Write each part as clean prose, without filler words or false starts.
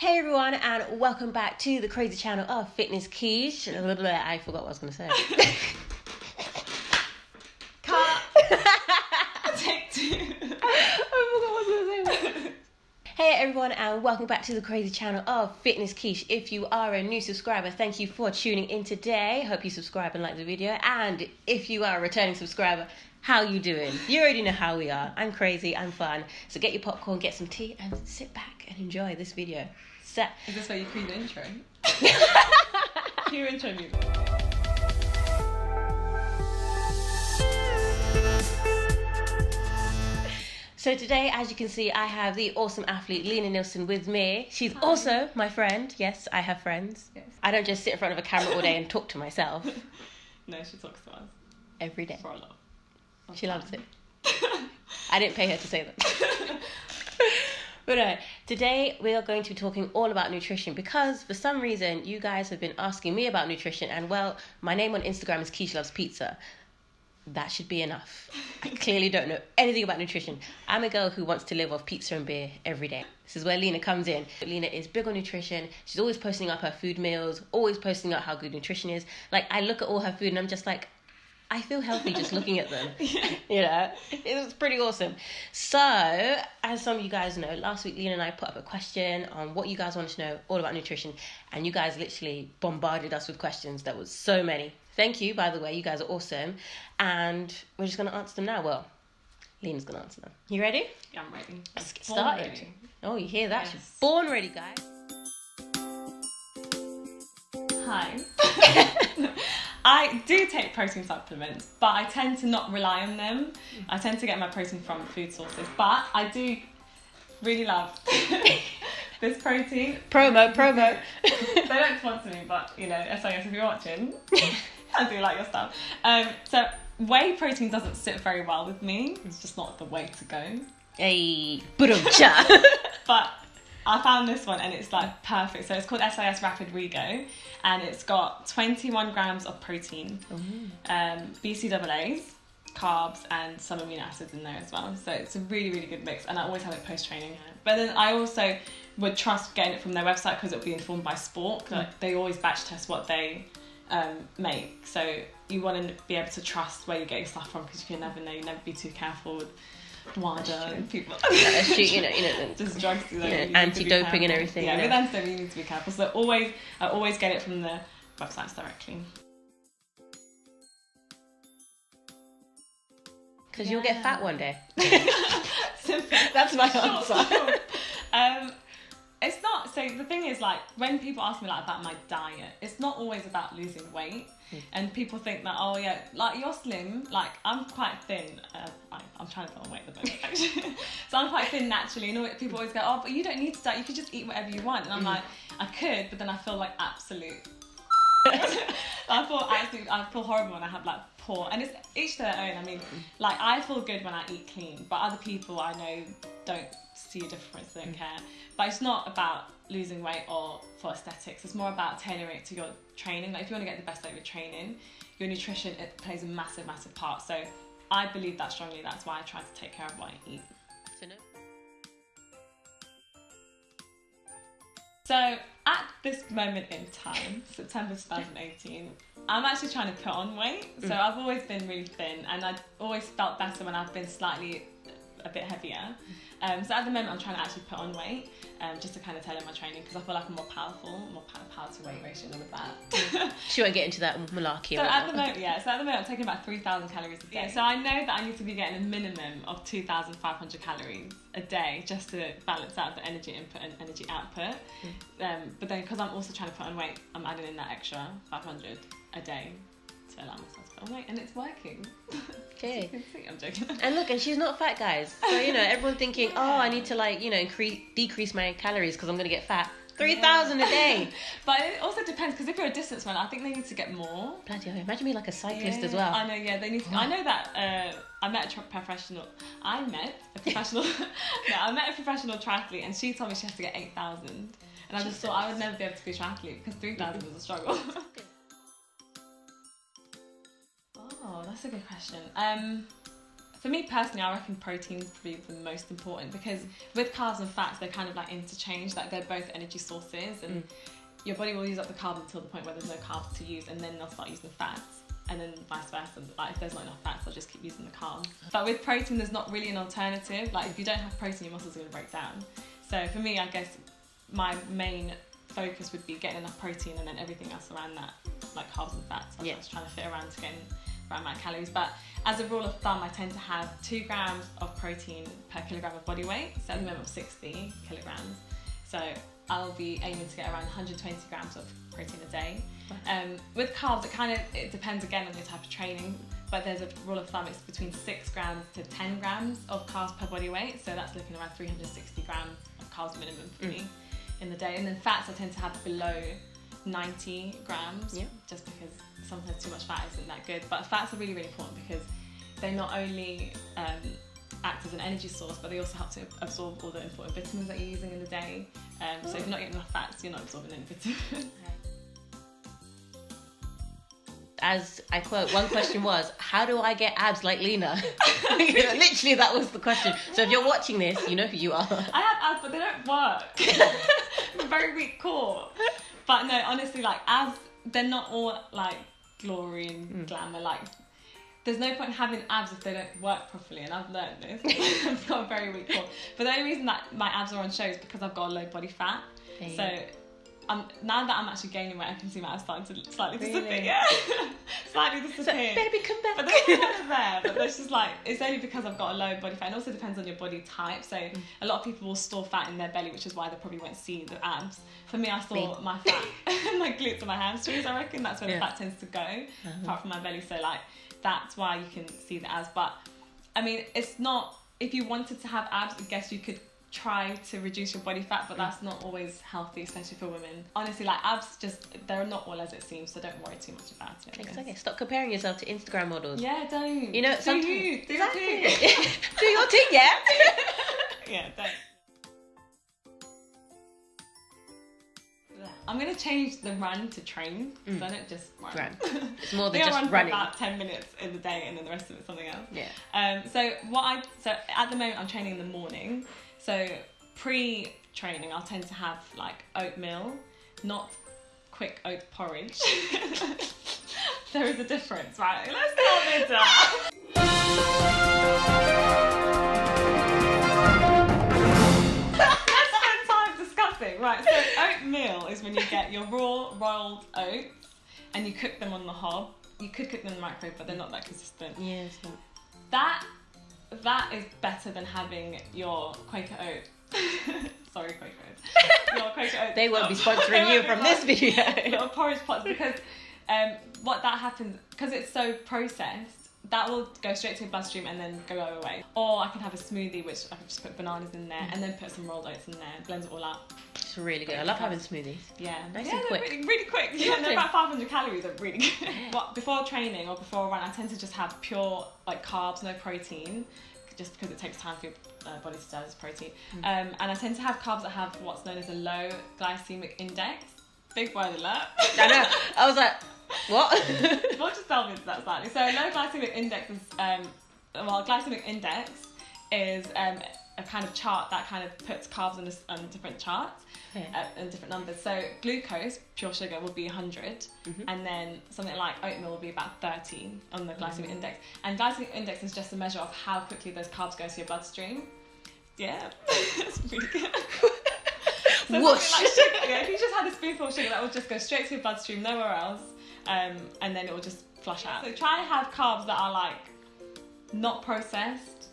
Hey everyone, and welcome back to the crazy channel of Fitness KEESH. I forgot what I was going to say. Cut. Take two. I forgot what I was going to say. Hey everyone, and welcome back to the crazy channel of Fitness KEESH. If you are a new subscriber, thank you for tuning in today. Hope you subscribe and like the video. And if you are a returning subscriber, how you doing? You already know how we are. I'm crazy, I'm fun. So get your popcorn, get some tea, and sit back and enjoy this video. Is this where you cue the intro? Cue intro music. So today, as you can see, I have the awesome athlete Lina Nielsen with me. She's also my friend. Yes, I have friends. Yes. I don't just sit in front of a camera all day and talk to myself. No, she talks to us. Every day. For a lot. She loves it. I didn't pay her to say that. But no, today we are going to be talking all about nutrition because for some reason you guys have been asking me about nutrition, and well, my name on Instagram is KEESH Loves Pizza. That should be enough. I clearly don't know anything about nutrition. I'm a girl who wants to live off pizza and beer every day. This is where Lina comes in. Lina is big on nutrition. She's always posting up her food meals, always posting up how good nutrition is. Like, I look at all her food and I'm just like, I feel healthy just looking at them. You know, it was pretty awesome. So, as some of you guys know, last week Lina and I put up a question on what you guys wanted to know all about nutrition, and you guys literally bombarded us with questions. There was so many. Thank you, by the way. You guys are awesome. And we're just going to answer them now. Well, Lina's going to answer them. You ready? Yeah, I'm ready. Let's get started. Ready. Oh, you hear that? Yes. She's born ready, guys. Hi. I do take protein supplements, but I tend to not rely on them. I tend to get my protein from food sources, but I do really love this protein. Promo. They don't sponsor me, but you know, SIS, if you're watching, I do like your stuff. So whey protein doesn't sit very well with me. It's just not the way to go. Hey, but I found this one and it's like perfect. So it's called SIS Rapid Rego, and it's got 21 grams of protein, BCAAs, carbs, and some amino acids in there as well. So it's a really, really good mix, and I always have it post-training. But then I also would trust getting it from their website because it'll be informed by sport. Like, they always batch test what they make. So you want to be able to trust where you get your stuff from, because you can never know. You never be too careful with WADA and people. That's true, you know, just drugs, anti-doping and everything. Yeah, with anti-doping you need to be careful. So I always get it from the websites directly. Because you'll get fat one day. That's my answer. It's not, so the thing is, like, when people ask me like about my diet, it's not always about losing weight. And people think that, oh yeah, like, you're slim, like, I'm quite thin. I'm trying to put on weight at the moment, actually. So I'm quite thin naturally, and people always go, oh, but you don't need to diet, you can just eat whatever you want. And I'm like, I could, but then I feel like absolute I feel horrible when I have like poor, and it's each to their own. I mean, like, I feel good when I eat clean, but other people I know don't see a difference, they don't care. But it's not about losing weight or for aesthetics, it's more about tailoring it to your training. Like, if you want to get the best out of your training, your nutrition, it plays a massive part. So I believe that strongly. That's why I try to take care of what I eat. So at this moment in time, September 2018, I'm actually trying to put on weight. So I've always been really thin, and I've always felt better when I've been slightly a bit heavier. So at the moment I'm trying to actually put on weight, just to kind of tailor my training, because I feel like I'm more powerful, more power to weight ratio and all of that. She won't get into that malarkey. So at the moment I'm taking about 3,000 calories a day. So I know that I need to be getting a minimum of 2,500 calories a day just to balance out the energy input and energy output. But then, because I'm also trying to put on weight, I'm adding in that extra 500 a day to allow myself to put on weight, and it's working. Okay. You can see, I'm joking. And look, and she's not fat, guys. So, you know, everyone's thinking, oh, I need to, like, you know, decrease my calories because I'm going to get fat. 3,000 a day. But it also depends, because if you're a distance runner, I think they need to get more. Bloody hell, imagine me like a cyclist as well. I know, yeah, they need to. I know that I met a professional triathlete, and she told me she has to get 8,000. And I just thought I would never be able to be a triathlete because 3,000 was a struggle. Oh, that's a good question. For me personally, I reckon protein's probably the most important, because with carbs and fats, they're kind of like interchange, like they're both energy sources, and your body will use up the carbs until the point where there's no carbs to use, and then they'll start using the fats. And then vice versa, like if there's not enough fats, I'll just keep using the carbs. But with protein, there's not really an alternative. Like if you don't have protein, your muscles are gonna break down. So for me, I guess my main focus would be getting enough protein, and then everything else around that, like carbs and fats. I'm just trying to fit around to getting the right amount of calories. But as a rule of thumb, I tend to have 2 grams of protein per kilogram of body weight. So at the moment, 60 kilograms. So I'll be aiming to get around 120 grams of protein a day. With carbs, it depends again on your type of training, but there's a rule of thumb, it's between 6 grams to 10 grams of carbs per body weight, so that's looking around 360 grams of carbs minimum for me in the day. And then fats I tend to have below 90 grams, just because sometimes too much fat isn't that good. But fats are really, really important because they not only act as an energy source, but they also help to absorb all the important vitamins that you're using in the day. So if you're not getting enough fats, you're not absorbing any vitamins. As I quote, one question was, how do I get abs like Lina? Literally, that was the question. So if you're watching this, you know who you are. I have abs, but they don't work. I'm a very weak core. But no, honestly, like abs, they're not all like glory and glamour. Like, there's no point in having abs if they don't work properly, and I've learned this. I've got a very weak core. But the only reason that my abs are on show is because I've got a low body fat. Okay. So now that I'm actually gaining weight, I can see my abs starting to slightly disappear. Yeah, slightly disappear. So, baby, come back. But they're not there. But there's just like, it's only because I've got a low body fat. And also depends on your body type. So a lot of people will store fat in their belly, which is why they probably won't see the abs. For me, I store my fat in my glutes and my hamstrings. I reckon that's where the fat tends to go, apart from my belly. So like, that's why you can see the abs. But I mean, it's not, if you wanted to have abs, I guess you could try to reduce your body fat, but that's not always healthy, especially for women. Honestly, like abs, they're not all as it seems, so don't worry too much about it. It's okay. Stop comparing yourself to Instagram models. Yeah, don't. You know, do you. Do your thing. Do your thing, yeah? Yeah, don't. I'm going to change the run to train, so I don't just run. It's more than just run running. For about 10 minutes in the day, and then the rest of it's something else. Yeah. So at the moment I'm training in the morning. So pre-training, I'll tend to have like oatmeal, not quick oat porridge. There is a difference, right? Let's start with that. Right, so oatmeal is when you get your raw rolled oats and you cook them on the hob. You could cook them in the microwave, but they're not that consistent. Yeah, it's not. That is better than having your Quaker oat. Sorry, Quaker oats. Your Quaker oats. They won't be sponsoring you from this video. Little porridge pots, because what that happens, because it's so processed, that will go straight to your bloodstream and then go away. Or I can have a smoothie, which I can just put bananas in there and then put some rolled oats in there, blend it all up. It's really good. I love having smoothies. Yeah, nice and quick. Really quick. Yeah, they're about 500 calories. They're really good. But before training or before a run, I tend to just have pure like carbs, no protein, just because it takes time for your body to digest protein. And I tend to have carbs that have what's known as a low glycemic index. Big word alert. I know. I was like, what? We'll just delve into that slightly. So low glycemic index is, glycemic index is a kind of chart that kind of puts carbs on different charts and different numbers. So glucose, pure sugar, will be 100, and then something like oatmeal will be about 30 on the glycemic index. And glycemic index is just a measure of how quickly those carbs go to your bloodstream. Yeah, it's really good. So whoosh! Like sugar, if you just had a spoonful of sugar, that would just go straight to your bloodstream, nowhere else, and then it will just flush out. So try to have carbs that are like not processed,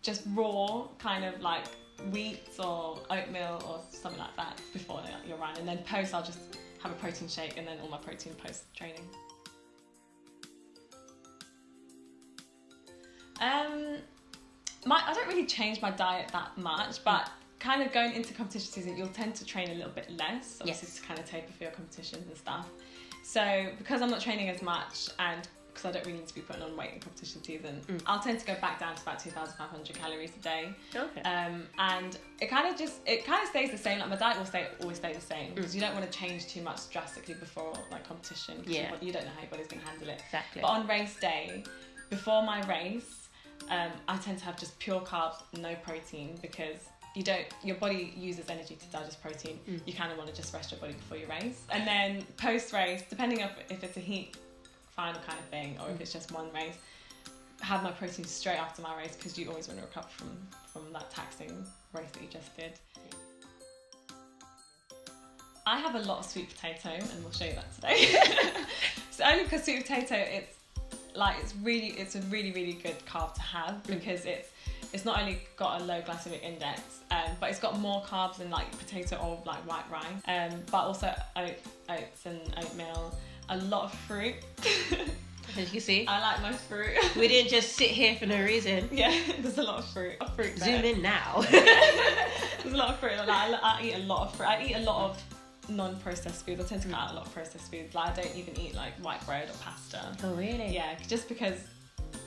just raw, kind of like wheat or oatmeal or something like that before your run, and then post I'll just have a protein shake and then all my protein post training. I don't really change my diet that much, but kind of going into competition season, you'll tend to train a little bit less, obviously, to kind of taper for your competitions and stuff. So because I'm not training as much, and because I don't really need to be putting on weight in competition season, I'll tend to go back down to about 2,500 calories a day. Okay. And it kind of stays the same. Like my diet will always stay the same, because you don't want to change too much drastically before like competition. Yeah. You don't know how your body's going to handle it. Exactly. But on race day, before my race, I tend to have just pure carbs, no protein, because your body uses energy to digest protein. You kind of want to just rest your body before you race. And then post-race, depending on if it's a heat final kind of thing or if it's just one race, have my protein straight after my race, because you always want to recover from that taxing race that you just did. I have a lot of sweet potato, and we'll show you that today. So only because sweet potato, it's a really, really good carb to have, because it's not only got a low glycemic index, but it's got more carbs than like potato or like white rice, but also oats and oatmeal, a lot of fruit. As you see, I like my fruit. We didn't just sit here for no reason. Yeah, there's a lot of fruit. Zoom in now. There's a lot of fruit. I eat a lot of fruit. I eat a lot of non-processed foods. I tend to cut out a lot of processed foods. Like, I don't even eat like white bread or pasta. Oh really? Yeah, just because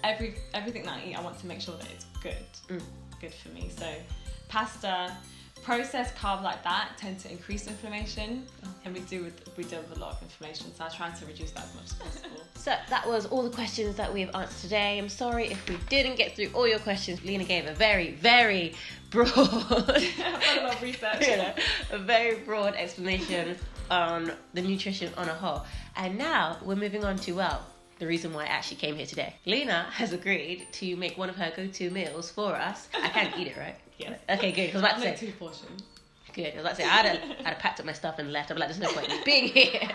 everything that I eat, I want to make sure that it's good for me. So pasta, processed carbs like that tend to increase inflammation, and we deal with a lot of inflammation, so I try to reduce that as much as possible. So that was all the questions that we've answered today. I'm sorry if we didn't get through all your questions. Lina gave a very, very broad I've done a lot of research. A very broad explanation on the nutrition on a whole. And now we're moving on to, the reason why I actually came here today. Lina has agreed to make one of her go-to meals for us. I can't eat it, right? Yes. Okay, good. I was about to say 2 portions. Good. I was about to say I'd have packed up my stuff and left. I'm like, there's no point in me being here.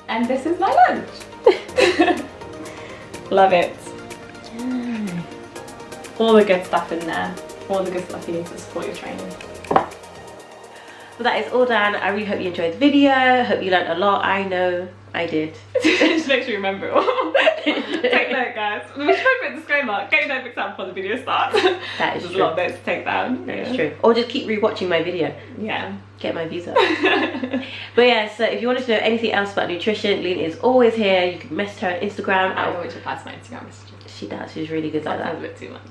And this is my lunch. Love it. All the good stuff in there. All the good stuff you need to support your training. Well, that is all done. I really hope you enjoyed the video. Hope you learned a lot. I know I did. Just makes me remember it all. Take note, guys. We should put a disclaimer. Get your notebooks out before the video starts. That is There's true. a lot of notes to take down. That is true. Or just keep rewatching my video. Yeah. Get my views up. But yeah, so if you wanted to know anything else about nutrition, Lina is always here. You can message her on Instagram. I always reply to my Instagram messages. She does. She's really good like that. A bit too much.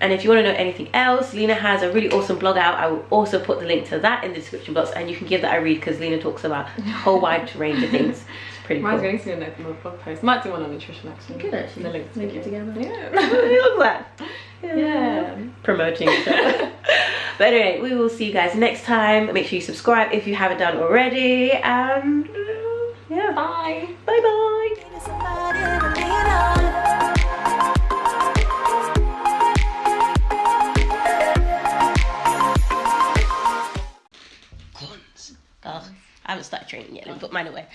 And if you want to know anything else, Lina has a really awesome blog out. I will also put the link to that in the description box, and you can give that a read because Lina talks about a whole wide range of things. It's pretty Mine's cool. going to be a note from my blog post. Might do one on nutrition actually. Good actually. The link it together. Yeah. Look at that. Yeah. Promoting each other. But anyway, we will see you guys next time. Make sure you subscribe if you haven't done already. And yeah. Bye. Bye bye. I haven't started training yet. Let me put mine away.